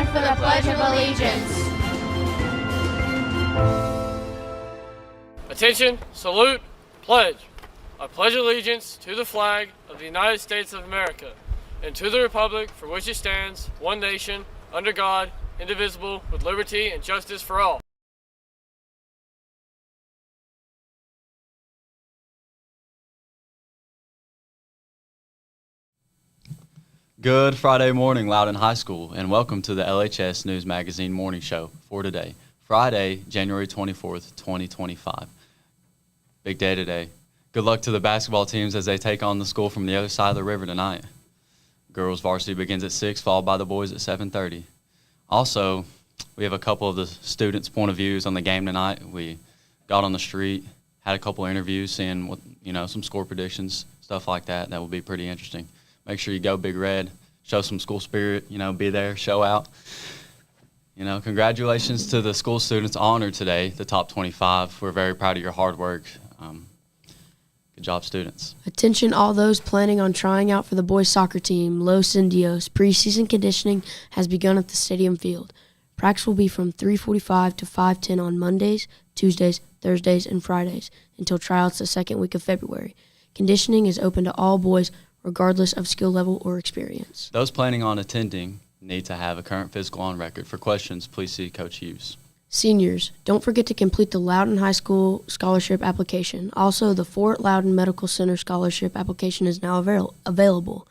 for the Pledge of Allegiance. Attention, salute, pledge. I pledge allegiance to the flag of the United States of America and to the republic for which it stands, one nation, under God, indivisible, with liberty and justice for all. Good Friday morning, Loudon High School, and welcome to the LHS News Magazine Morning Show for today, Friday, January 24th, 2025. Big day today. Good luck to the basketball teams as they take on the school from the other side of the river tonight. Girls varsity begins at 6, followed by the boys at 7:30. Also, we have a couple of the students' point of views on the game tonight. We got on the street, had a couple interviews, seeing what, some score predictions, stuff like that. That will be pretty interesting. Make sure you go Big Red, show some school spirit, be there, show out. Congratulations to the school students honored today, the top 25. We're very proud of your hard work. Good job, students. Attention all those planning on trying out for the boys soccer team, Los Indios. Preseason conditioning has begun at the stadium field. Practice will be from 3:45 to 5:10 on Mondays, Tuesdays, Thursdays, and Fridays until tryouts the second week of February. Conditioning is open to all boys regardless of skill level or experience. Those planning on attending need to have a current physical on record. For questions, please see Coach Hughes. Seniors, don't forget to complete the Loudon High School scholarship application. Also, the Fort Loudon Medical Center scholarship application is now available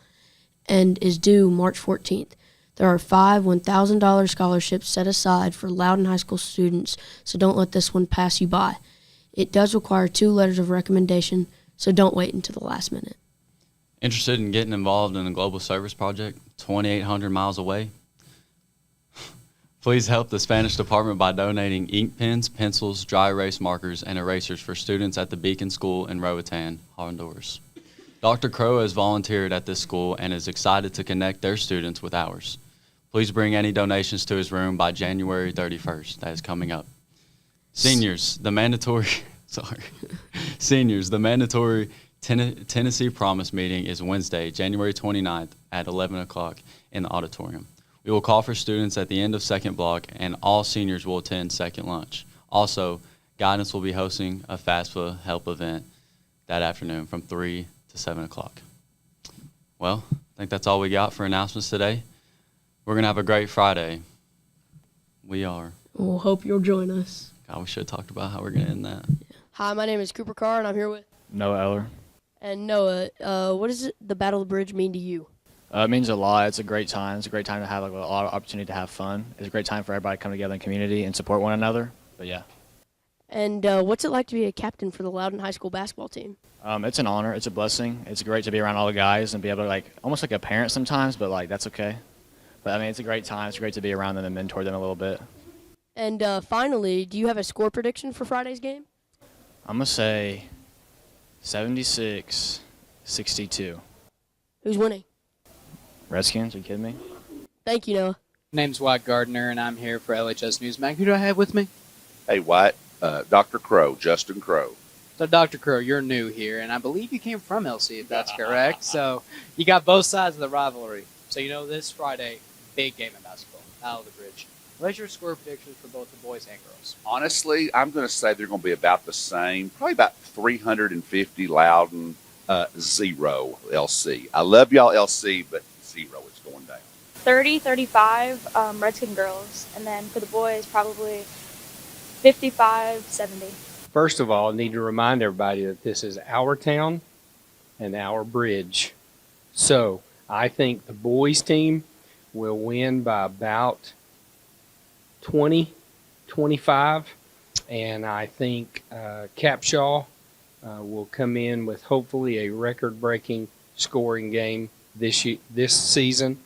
and is due March 14th. There are 5 $1,000 scholarships set aside for Loudon High School students, so don't let this one pass you by. It does require 2 letters of recommendation, so don't wait until the last minute. Interested in getting involved in a global service project 2,800 miles away? Please help the Spanish department by donating ink pens, pencils, dry erase markers, and erasers for students at the Beacon School in Roatan, Honduras. Dr. Crow has volunteered at this school and is excited to connect their students with ours. Please bring any donations to his room by January 31st. That is coming up. Seniors, the mandatory Tennessee Promise meeting is Wednesday, January 29th at 11 o'clock in the auditorium. We will call for students at the end of second block, and all seniors will attend second lunch. Also, guidance will be hosting a FAFSA help event that afternoon from 3 to 7 o'clock. Well, I think that's all we got for announcements today. We're going to have a great Friday. We are. We'll hope you'll join us. God, we should have talked about how we're going to end that. Hi, my name is Cooper Carr, and I'm here with Noah Eller. And Noah, what does the Battle of the Bridge mean to you? It means a lot. It's a great time. It's a great time to have a lot of opportunity to have fun. It's a great time for everybody to come together in community and support one another. But yeah. And what's it like to be a captain for the Loudon High School basketball team? It's an honor. It's a blessing. It's great to be around all the guys and be able to almost like a parent sometimes, but that's okay. But it's a great time. It's great to be around them and mentor them a little bit. And finally, do you have a score prediction for Friday's game? I'm going to say 76-62. Who's winning? Redskins, are you kidding me? Thank you, Noah. My name's Wyatt Gardner, and I'm here for LHS News Mag. Who do I have with me? Hey, Wyatt, Dr. Crow, Justin Crow. So, Dr. Crow, you're new here, and I believe you came from LC, if that's correct. So, you got both sides of the rivalry. So, this Friday, big game in basketball, Battle of the Bridge. What's your score predictions for both the boys and girls? Honestly, I'm going to say they're going to be about the same, probably about 350 Loudon, 0 LC. I love y'all LC, but 0 is going down. 30-35 Redskin girls, and then for the boys, probably 55-70. First of all, I need to remind everybody that this is our town and our bridge. So I think the boys team will win by about 20-25, and I think Capshaw will come in with hopefully a record-breaking scoring game this season.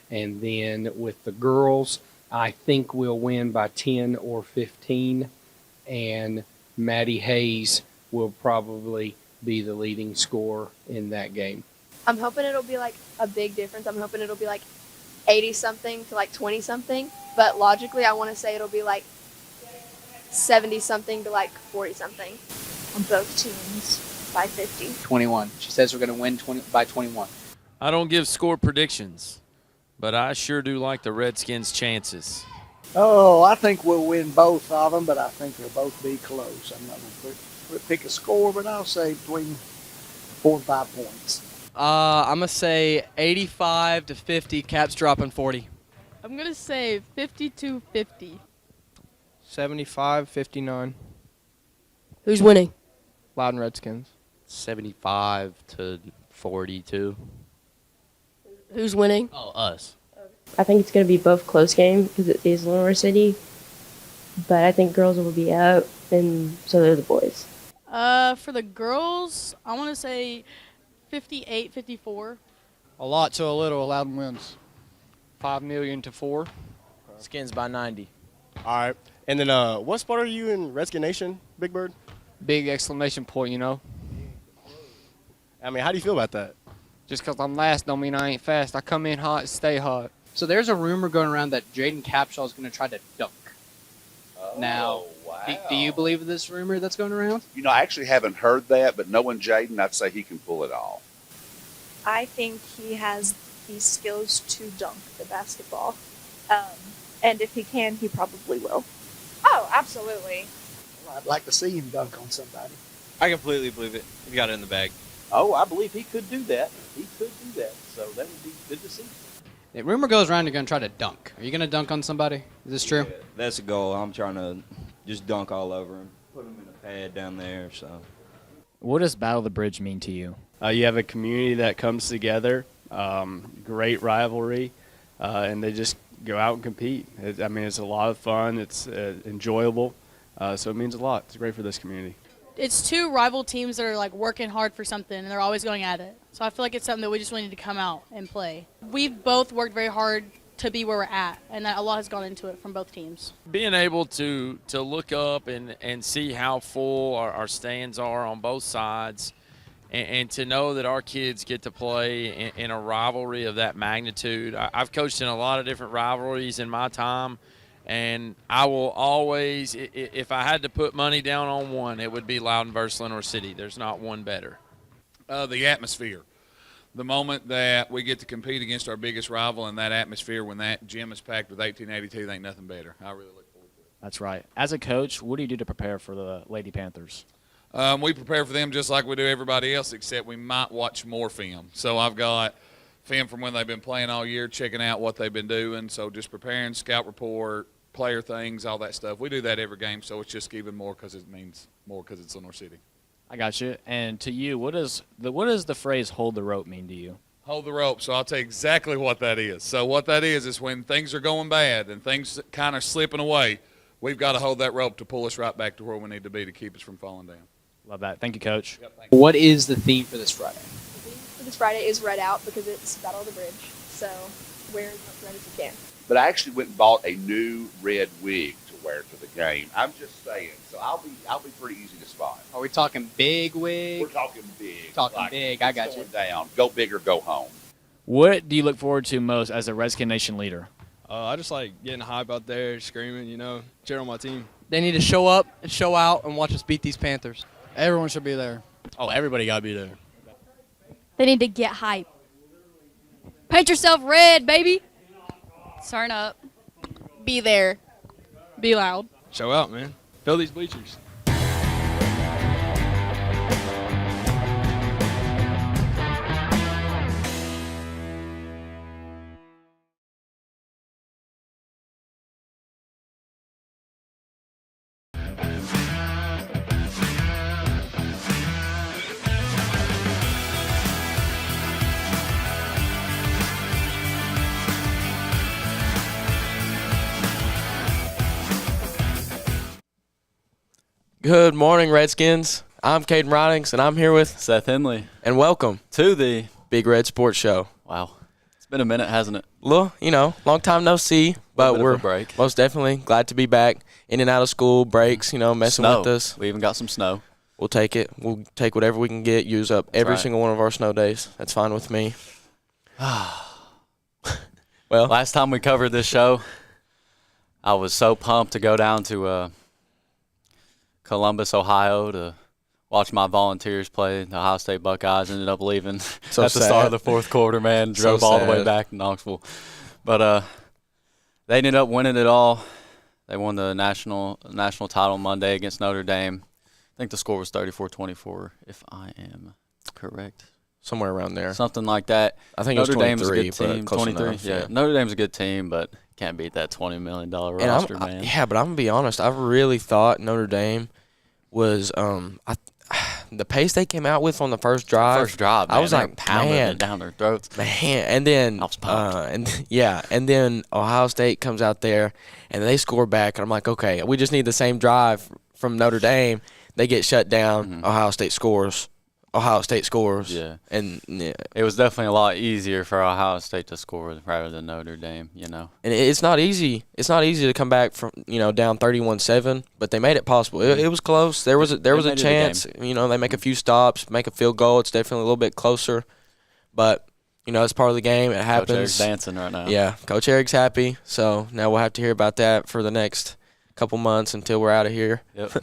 And then with the girls, I think we'll win by 10 or 15, and Maddie Hayes will probably be the leading scorer in that game. I'm hoping it'll be a big difference. I'm hoping it'll be 80-something to 20-something, but logically I want to say it'll be 70-something to 40-something. On both teams by 50. 21. She says we're going to win by 21. I don't give score predictions. but I sure do like the Redskins' chances. Oh, I think we'll win both of them, but I think they'll both be close. I'm not going to pick a score, but I'll say between 4 and 5 points. I'm going to say 85-50, Caps dropping 40. I'm going to say 52-50. 75-59. Who's winning? Loudon Redskins. 75-42. Who's winning? Oh, us. I think it's going to be both close game because it is Lenoir City, but I think girls will be up, and so do the boys. For the girls, I want to say 58-54. A lot to a little. Loudon wins. 5 million to 4. Skins by 90. All right. And then what spot are you in Redskin Nation, Big Bird? Big exclamation point, you know. I mean, how do you feel about that? Just because I'm last don't mean I ain't fast. I come in hot, stay hot. So there's a rumor going around that Jaden Capshaw is going to try to dunk. Now, wow. do you believe this rumor that's going around? You know, I actually haven't heard that, but knowing Jaden, I'd say he can pull it off. I think he has the skills to dunk the basketball. And if he can, he probably will. Oh, absolutely. Well, I'd like to see him dunk on somebody. I completely believe it. He got it in the bag. Oh, I believe he could do that. He could do that. So that would be good to see. The rumor goes around you're going to try to dunk. Are you going to dunk on somebody? Is this true? Yeah, that's the goal. I'm trying to just dunk all over him, put him in a pad down there. So, what does Battle of the Bridge mean to you? You have a community that comes together, great rivalry, and they just go out and compete. I mean, it's a lot of fun. It's enjoyable, so it means a lot. It's great for this community. It's two rival teams that are like working hard for something, and they're always going at it. So I feel like it's something that we just really need to come out and play. We've both worked very hard to be where we're at, and a lot has gone into it from both teams. Being able to look up and see how full our stands are on both sides, and to know that our kids get to play in a rivalry of that magnitude. I've coached in a lot of different rivalries in my time, and I will always, if I had to put money down on one, it would be Loudon versus Lenoir City. There's not one better. The atmosphere. The moment that we get to compete against our biggest rival in that atmosphere, when that gym is packed with 1882, there ain't nothing better. I really look forward to it. That's right. As a coach, what do you do to prepare for the Lady Panthers? We prepare for them just like we do everybody else, except we might watch more film. So I've got film from when they've been playing all year, checking out what they've been doing. So just preparing, scout report, player things, all that stuff. We do that every game, so it's just even more because it means more because it's Lenoir City. I got you. And to you, what does the phrase "hold the rope" mean to you? Hold the rope. So I'll tell you exactly what that is. So what that is when things are going bad and things kind of slipping away, we've got to hold that rope to pull us right back to where we need to be to keep us from falling down. Love that. Thank you, Coach. Yep, thank you. What is the theme for this Friday? The theme for this Friday is red out because it's Battle of the Bridge. So wear as much red as you can. But I actually went and bought a new red wig to wear to the game. I'm just saying. So I'll be pretty easy to spot. Are we talking big wig? We're talking big. Talking like, big. I got you. Down. Go big or go home. What do you look forward to most as a Redskin Nation leader? I just like getting hype out there, screaming, cheering on my team. They need to show up and show out and watch us beat these Panthers. Everyone should be there. Oh, everybody got to be there. They need to get hype. Paint yourself red, baby. Turn up. Be there. Be loud. Show out, man. Fill these bleachers. Good morning, Redskins. I'm Caden Ridings, and I'm here with Seth Henley. And welcome To the Big Red Sports Show. Wow. It's been a minute, hasn't it? Well, long time no see, but bit of we're a break. most definitely glad to be back in and out of school, breaks, messing Snow. with us. We even got some snow. We'll take it. We'll take whatever we can get, use up every right. single one of our snow days. That's fine with me. Well, last time we covered this show, I was so pumped to go down to Columbus, Ohio to watch my Volunteers play. The Ohio State Buckeyes ended up leaving So at the sad. start of the fourth quarter, man. So Drove all the way sad. back to Knoxville. But they ended up winning it all. They won the national title Monday against Notre Dame. I think the score was 34-24, if I am correct. Somewhere around there. Something like that. I think Notre it was 23, Dame's a good team. but close 23, enough, yeah. yeah. Notre Dame's a good team, but can't beat that $20 million roster, man. Yeah, but I'm going to be honest. I really thought Notre Dame was the pace they came out with on the first drive. Man, I was like, pounding man, it down their throats. Man, and then I was pumped. and then Ohio State comes out there and they score back, and I'm like, okay, we just need the same drive from Notre Dame. They get shut down. Ohio State scores. Yeah. And it was definitely a lot easier for Ohio State to score rather than Notre Dame, you know. And it's not easy. It's not easy to come back from down 31-7, but they made it possible. It was close. There was a chance. They make a few stops, make a field goal. It's definitely a little bit closer, but it's part of the game. It happens. Coach Eric's dancing right now. Yeah, Coach Eric's happy. So now we'll have to hear about that for the next couple months until we're out of here. Yep.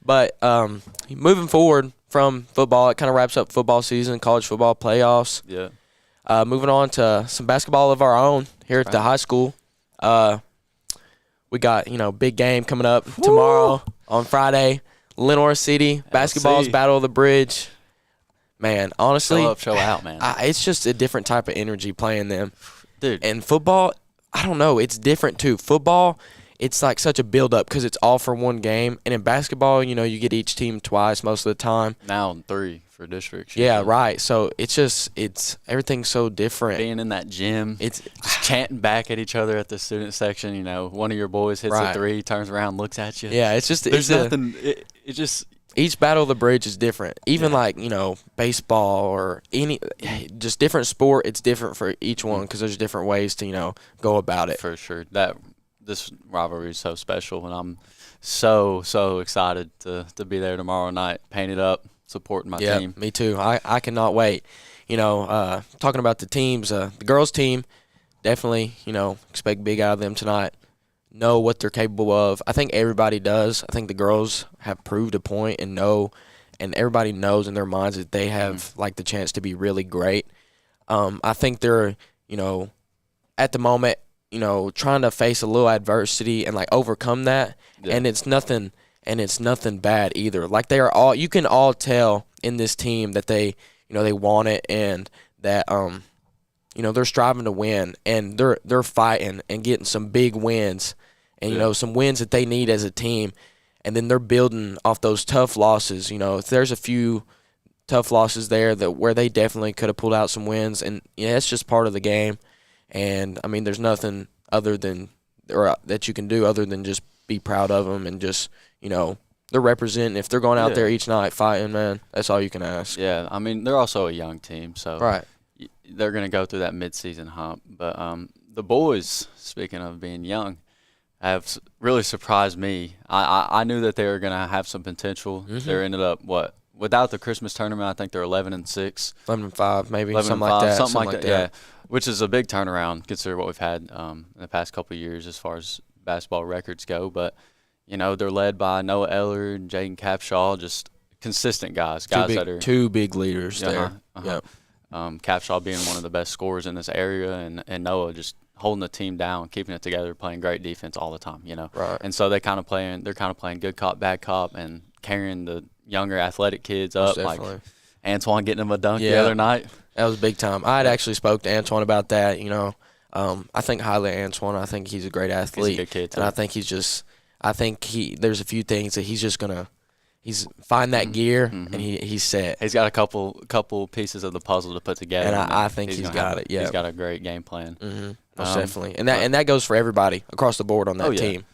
But moving forward from football, it kind of wraps up football season, college football playoffs. Yeah. Moving on to some basketball of our own here at the high school. We got, big game coming up tomorrow on Friday. Lenoir City, basketball's Battle of the Bridge. Man, honestly. Show up, show out, man. It's just a different type of energy playing them. Dude. And football, I don't know, it's different too. Football, it's like such a build-up because it's all for one game. And in basketball, you get each team twice most of the time. Now 3 for districts. Yeah, right. So it's everything's so different. Being in that gym, it's just chanting back at each other at the student section. One of your boys hits a 3, turns around, looks at you. Yeah, it's just there's nothing. It just each Battle of the Bridge is different. Even baseball or just different sport. It's different for each one because there's different ways to go about it. For sure, this rivalry is so special, and I'm so excited to be there tomorrow night, painted up, supporting my team. Me too. I cannot wait. Talking about the teams, the girls team, definitely, expect big out of them tonight. Know what they're capable of. I think everybody does. I think the girls have proved a point and everybody knows in their minds that they have the chance to be really great. I think they're, at the moment, trying to face a little adversity and overcome that. Yeah. And it's nothing bad either. They are all, you can all tell in this team that they want it and that they're striving to win and they're fighting and getting some big wins and some wins that they need as a team. And then they're building off those tough losses. If there's a few tough losses there where they definitely could have pulled out some wins, and it's just part of the game. And there's nothing that you can do other than just be proud of them and just they're representing. If they're going out there each night fighting, man, that's all you can ask. Yeah, they're also a young team, so right. They're going to go through that midseason hump. But the boys, speaking of being young, have really surprised me. I knew that they were going to have some potential. Mm-hmm. They ended up without the Christmas tournament, I think they're 11-6, 11-5, maybe something like that. Something like that. Yeah, which is a big turnaround considering what we've had in the past couple of years as far as basketball records go. But they're led by Noah Eller and Jaden Capshaw, just consistent guys that are two big leaders there. Yep. Capshaw being one of the best scorers in this area, and Noah just holding the team down, keeping it together, playing great defense all the time. Right. And so they're kind of playing good cop, bad cop, and carrying the younger athletic kids up. Like Antoine getting him a dunk the other night. That was big time. I had actually spoke to Antoine about that. I think highly of Antoine. I think he's a great athlete. He's a good kid too. And I think there's a few things that he's just gonna find that gear and he's set. He's got a couple pieces of the puzzle to put together. And I think he's got it. Yeah, he's got a great game plan. Mm-hmm. Most definitely. And that goes for everybody across the board on that team.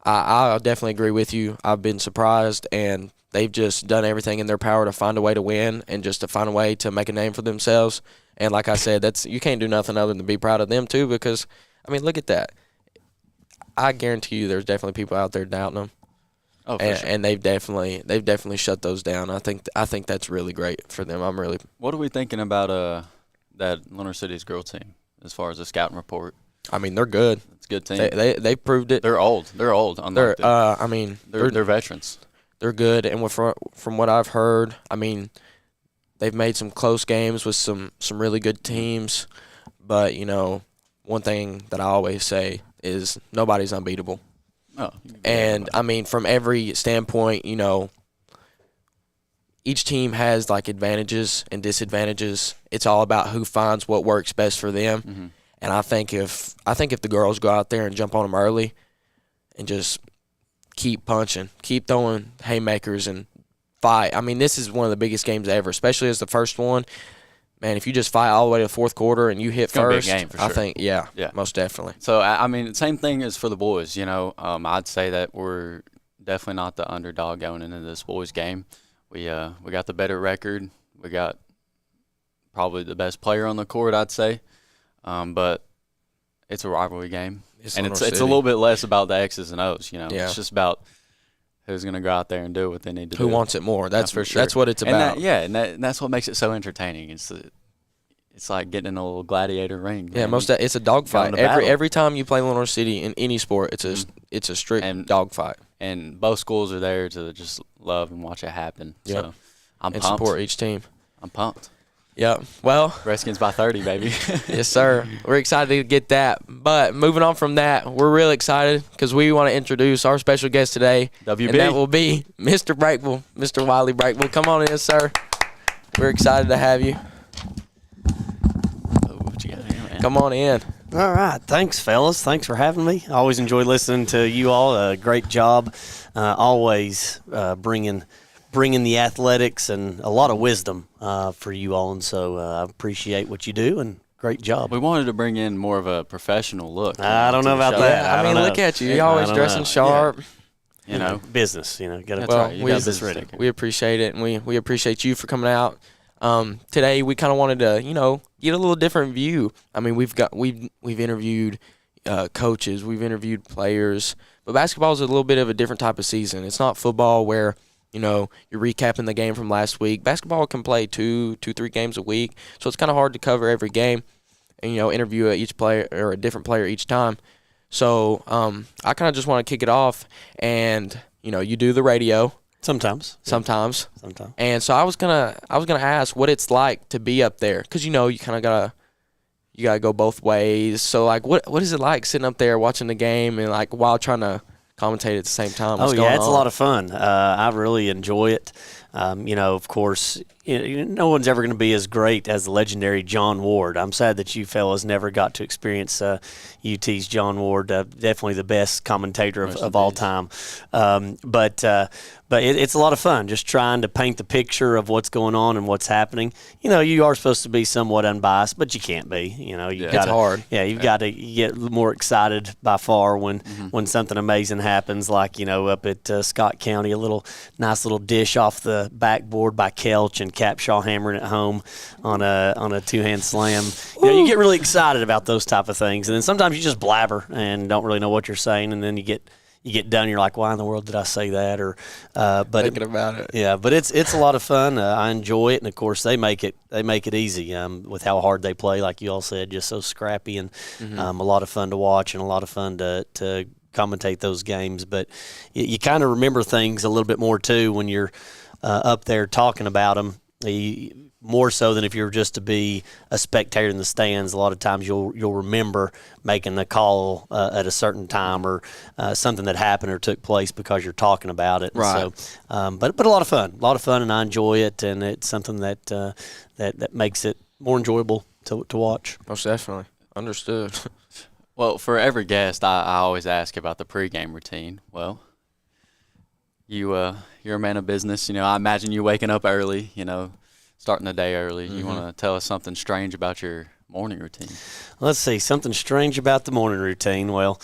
I definitely agree with you. I've been surprised, and they've just done everything in their power to find a way to win and just to find a way to make a name for themselves. And like I said, you can't do nothing other than be proud of them too, because look at that. I guarantee you, there's definitely people out there doubting them. Oh, for sure. And they've definitely shut those down. I think that's really great for them. What are we thinking about that Lenoir City's girl team as far as the scouting report? They're good. It's a good team. They proved it. They're old. They're veterans. They're good, and from what I've heard, they've made some close games with some really good teams, but one thing that I always say is nobody's unbeatable. Oh, and I mean, from every standpoint, you know, each team has like advantages and disadvantages. It's all about who finds what works best for them. Mm-hmm. And I think if the girls go out there and jump on them early and just keep punching, keep throwing haymakers and fight. I mean, this is one of the biggest games ever, especially as the first one. Man, if you just fight all the way to the fourth quarter and you hit first, game for sure. I think, yeah, most definitely. So, I mean, same thing as for the boys, you know. I'd say that we're definitely not the underdog going into this boys game. We got the better record. We got probably the best player on the court, I'd say. But it's a rivalry game. It's a little bit less about the X's and O's, you know. Yeah. It's just about who's going to go out there and do what they need to do. Who wants it more? That's for sure. That's what it's about. And that's what makes it so entertaining. It's like getting in a little gladiator ring. Yeah, man. it's a dogfight. Every time you play Lenoir City in any sport, it's a strict dogfight. And both schools are there to just love and watch it happen. Yep. So I'm and pumped. Support each team. I'm pumped. Yeah. Well, Redskins by 30, baby. Yes, sir. We're excited to get that. But moving on from that, we're really excited because we want to introduce our special guest today. WB. And that will be Mr. Brakebill, Mr. Wiley Brakebill. Come on in, sir. We're excited to have you. What you got here, man? Come on in. All right. Thanks, fellas. Thanks for having me. I always enjoy listening to you all. Great job. Always bringing the athletics and a lot of wisdom for you all. And so I appreciate what you do, and great job. We wanted to bring in more of a professional look. I don't know about that. Yeah, I mean, look at you. You're always dressing sharp. Yeah. You know, business. You know, got business ready. We appreciate it, and we appreciate you for coming out. Today we kind of wanted to, get a little different view. I mean, we've interviewed coaches, we've interviewed players, but basketball is a little bit of a different type of season. It's not football where you're recapping the game from last week. Basketball can play 2-3 games a week, so it's kind of hard to cover every game and interview each player or a different player each time. So I kind of just want to kick it off, and you do the radio. Sometimes. And so I was gonna ask what it's like to be up there, because you kind of gotta go both ways. So like, what is it like sitting up there watching the game and like while trying to commentate at the same time? It's a lot of fun. I really enjoy it. Of course, no one's ever going to be as great as the legendary John Ward. I'm sad that you fellas never got to experience UT's John Ward. Definitely the best commentator of all time. But it's a lot of fun just trying to paint the picture of what's going on and what's happening. You are supposed to be somewhat unbiased, but you can't be. It's hard. Yeah, you've got to get more excited by far when something amazing happens, like up at Scott County, a nice little dish off the backboard by Kelch and Capshaw hammering it home on a two-hand slam. You get really excited about those type of things, and then sometimes you just blabber and don't really know what you're saying, and then you get done, you're like, why in the world did I say that? Or thinking about it. Yeah, but it's a lot of fun. I enjoy it, and of course they make it easy with how hard they play, like you all said, just so scrappy and a lot of fun to watch and a lot of fun to commentate those games. But you kind of remember things a little bit more too when you're up there talking about them. More so than if you were just to be a spectator in the stands. A lot of times you'll remember making the call at a certain time or something that happened or took place because you're talking about it. Right. So, but a lot of fun, and I enjoy it, and it's something that makes it more enjoyable to watch. Most definitely. Understood. Well, for every guest, I always ask about the pregame routine. Well, you're a man of business. I imagine you waking up early, starting the day early. You want to tell us something strange about your morning routine? Let's see, something strange about the morning routine. Well,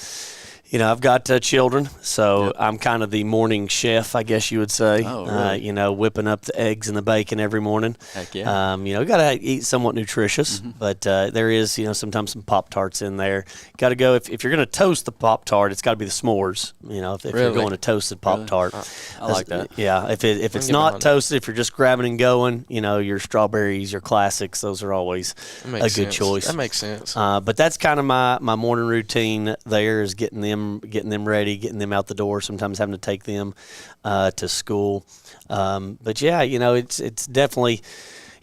I've got children, so I'm kind of the morning chef, I guess you would say. Oh, really? Whipping up the eggs and the bacon every morning. Heck yeah. Got to eat somewhat nutritious, but there is, sometimes some Pop-Tarts in there. Got to go, if you're going to toast the Pop-Tart, it's got to be the s'mores, if Really? you're going to toasted Pop-Tart. I like that. Yeah, if it's not toasted, if you're just grabbing and going, your strawberries, your classics, those are always a good choice. That makes sense. But that's kind of my morning routine there, is getting them ready, getting them out the door, sometimes having to take them to school. But yeah, it's definitely,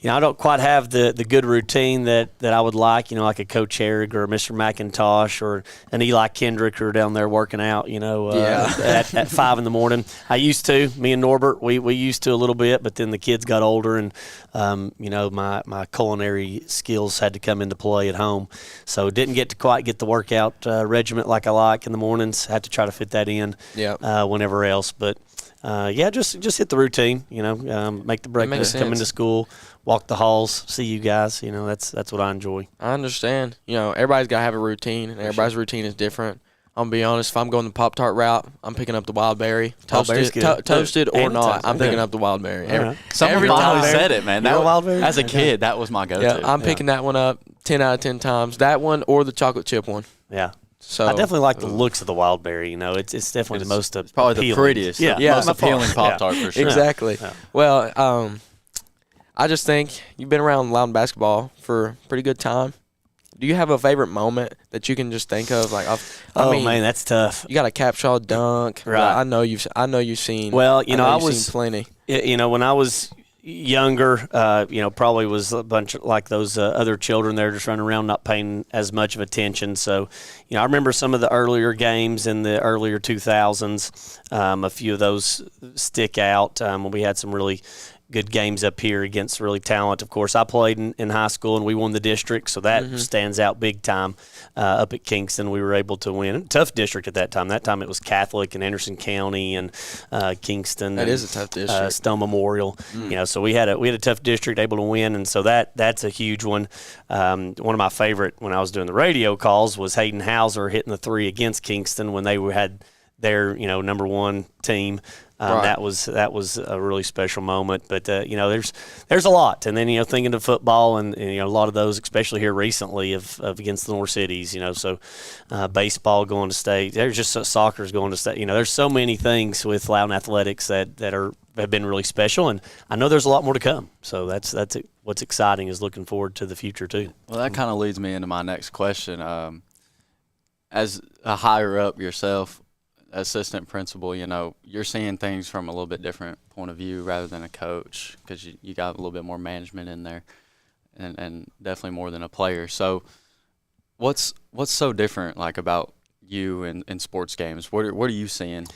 I don't quite have the good routine that I would like, like a Coach Herrig or Mr. McIntosh or an Eli Kendrick who are down there working out, at 5 in the morning. I used to. Me and Norbert, we used to a little bit, but then the kids got older and, my culinary skills had to come into play at home. So didn't get to quite get the workout regiment like I like in the mornings. Had to try to fit that in whenever else. But, just hit the routine, make the breakfast, come into school, walk the halls, see you guys. That's what I enjoy. I understand. Everybody's got to have a routine, and everybody's routine is different. I'm going to be honest, if I'm going the Pop-Tart route, I'm picking up the wild berry. Toasted or not, I'm picking up the wild berry. Someone finally said it, man. As a kid, that was my go-to. Yeah, I'm picking that one up 10 out of 10 times. That one or the chocolate chip one. Yeah. So I definitely like the looks of the wild berry. It's definitely the most appealing. Probably the prettiest, most appealing Pop-Tart for sure. Exactly. Yeah. Well, I just think you've been around Loudon basketball for a pretty good time. Do you have a favorite moment that you can just think of? Man, that's tough. You got a Capshaw dunk, right? I know you've seen. Well, I was seen plenty. When I was younger, probably was a bunch of, like those other children there just running around not paying as much of attention. So, I remember some of the earlier games in the earlier 2000s. A few of those stick out. We had some really good games up here against really talent. Of course, I played in high school and we won the district, so that stands out big time. Up at Kingston, we were able to win. Tough district at that time. That time it was Catholic and Anderson County and Kingston. That is a tough district. Stone Memorial. So we had a tough district, able to win, and so that's a huge one. One of my favorite when I was doing the radio calls was Hayden Hauser hitting the three against Kingston when they had their number one team. Right. That was a really special moment. But there's a lot, and then thinking of football and a lot of those, especially here recently, of against the North Cities. So baseball going to state. There's just soccer's going to state. There's so many things with Loudon athletics that have been really special, and I know there's a lot more to come. So that's what's exciting is looking forward to the future too. Well, that kind of leads me into my next question. As a higher up yourself, assistant principal, you're seeing things from a little bit different point of view rather than a coach because you got a little bit more management in there and definitely more than a player. So what's so different about you in sports games? What are you seeing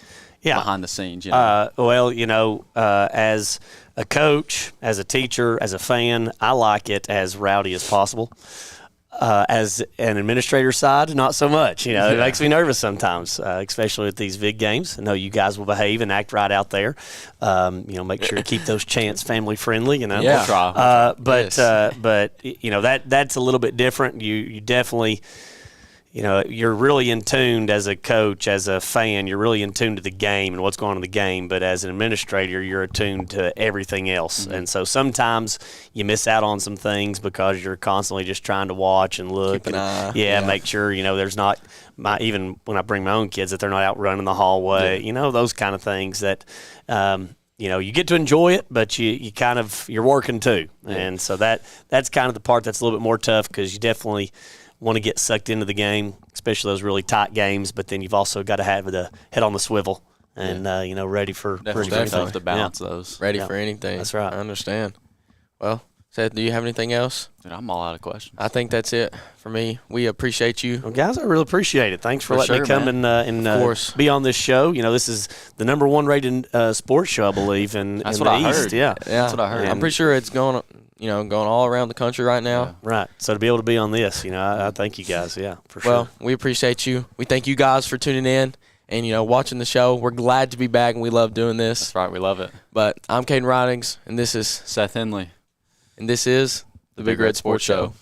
behind the scenes? As a coach, as a teacher, as a fan, I like it as rowdy as possible. As an administrator side, not so much. It makes me nervous sometimes, especially at these big games. I know you guys will behave and act right out there. Make sure to keep those chants family friendly. Yeah. We'll try. But that's a little bit different. You definitely. You're really in tune as a coach, as a fan. You're really in tune to the game and what's going on in the game. But as an administrator, you're attuned to everything else. And so sometimes you miss out on some things because you're constantly just trying to watch and look. Keep an eye. Make sure, there's not even when I bring my own kids, that they're not out running the hallway. Those kind of things that you get to enjoy it, but you're working too. Yeah. And so that's kind of the part that's a little bit more tough because you definitely – want to get sucked into the game, especially those really tight games. But then you've also got to have the head on the swivel and ready for definitely tough to balance those. Ready for anything. That's right. I understand. Well, Seth, do you have anything else? Dude, I'm all out of questions. I think that's it for me. We appreciate you. Well, guys, I really appreciate it. Thanks for letting me come and be on this show. This is the number one rated sports show, I believe, in the East. Heard. Yeah, that's what I heard. I'm pretty sure it's going all around the country right now. Yeah. Right. So to be able to be on this, I thank you guys. Yeah, for sure. Well, we appreciate you. We thank you guys for tuning in and, watching the show. We're glad to be back, and we love doing this. That's right. We love it. But I'm Caden Ridings, and this is Seth Henley. And this is the Big Red Sports Show.